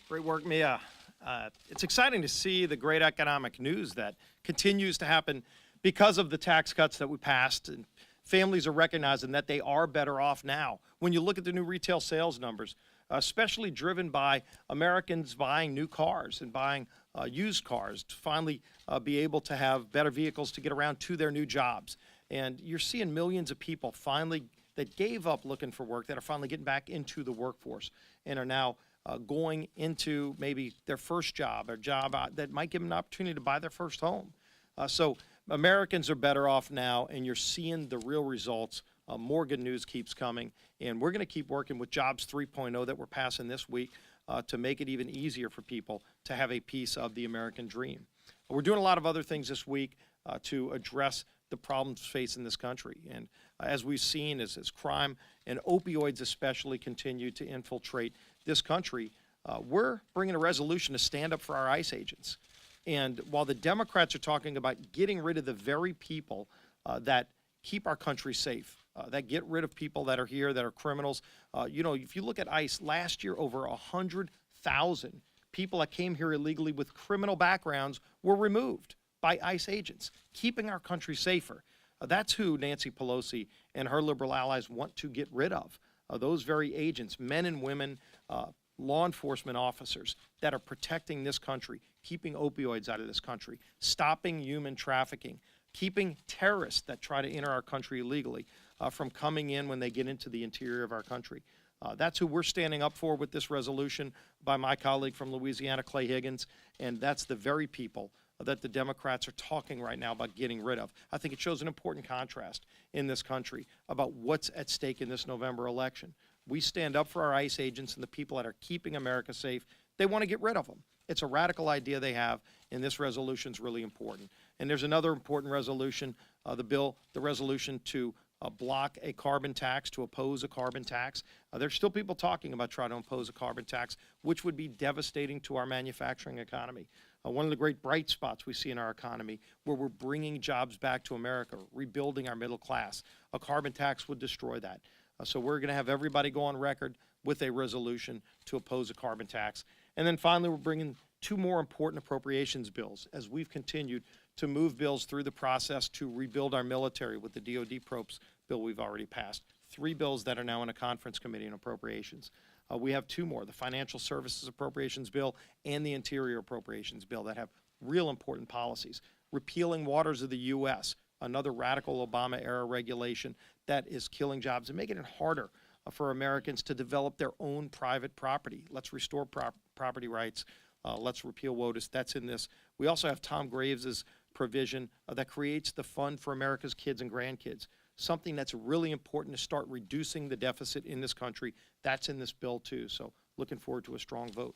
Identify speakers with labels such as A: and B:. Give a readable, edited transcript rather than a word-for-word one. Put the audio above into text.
A: Great work, Mia. It's exciting to see the great economic news that continues to happen because of the tax cuts that we passed. And families are recognizing that they are better off now. When you look at the new retail sales numbers, especially driven by Americans buying new cars and buying used cars to finally be able to have better vehicles to get around to their new jobs. And you're seeing millions of people finally that gave up looking for work that are finally getting back into the workforce and are now going into maybe their first job or job that might give them an opportunity to buy their first home. So Americans are better off now, and you're seeing the real results. More good news keeps coming, and we're going to keep working with Jobs 3.0 that we're passing this week to make it even easier for people to have a piece of the American dream. We're doing a lot of other things this week to address the problems facing this country. And as we've seen, as crime and opioids especially continue to infiltrate this country, we're bringing a resolution to stand up for our ICE agents. And while the Democrats are talking about getting rid of the very people that keep our country safe, that get rid of people that are here that are criminals, if you look at ICE, last year over 100,000 people that came here illegally with criminal backgrounds were removed by ICE agents, keeping our country safer. That's who Nancy Pelosi and her liberal allies want to get rid of. Those very agents, men and women, law enforcement officers that are protecting this country, keeping opioids out of this country, stopping human trafficking, keeping terrorists that try to enter our country illegally from coming in when they get into the interior of our country. That's who we're standing up for with this resolution by my colleague from Louisiana, Clay Higgins, and that's the very people that the Democrats are talking right now about getting rid of. I think it shows an important contrast in this country about what's at stake in this November election. We stand up for our ICE agents and the people that are keeping America safe. They want to get rid of them. It's a radical idea they have, and this resolution is really important. And there's another important resolution, the resolution to block a carbon tax, to oppose a carbon tax. There's still people talking about trying to impose a carbon tax, which would be devastating to our manufacturing economy. One of the great bright spots we see in our economy where we're bringing jobs back to America, rebuilding our middle class. A carbon tax would destroy that. So we're going to have everybody go on record with a resolution to oppose a carbon tax. And then finally, we're bringing two more important appropriations bills as we've continued to move bills through the process to rebuild our military with the DOD PROPS bill we've already passed. 3 bills that are now in a conference committee on appropriations. We have 2 more, the Financial Services Appropriations Bill and the Interior Appropriations Bill that have real important policies. Repealing Waters of the U.S., another radical Obama-era regulation that is killing jobs and making it harder for Americans to develop their own private property. Let's restore property rights. Let's repeal WOTUS. That's in this. We also have Tom Graves's provision that creates the Fund for America's Kids and Grandkids, something that's really important to start reducing the deficit in this country. That's in this bill, too. So looking forward to a strong vote.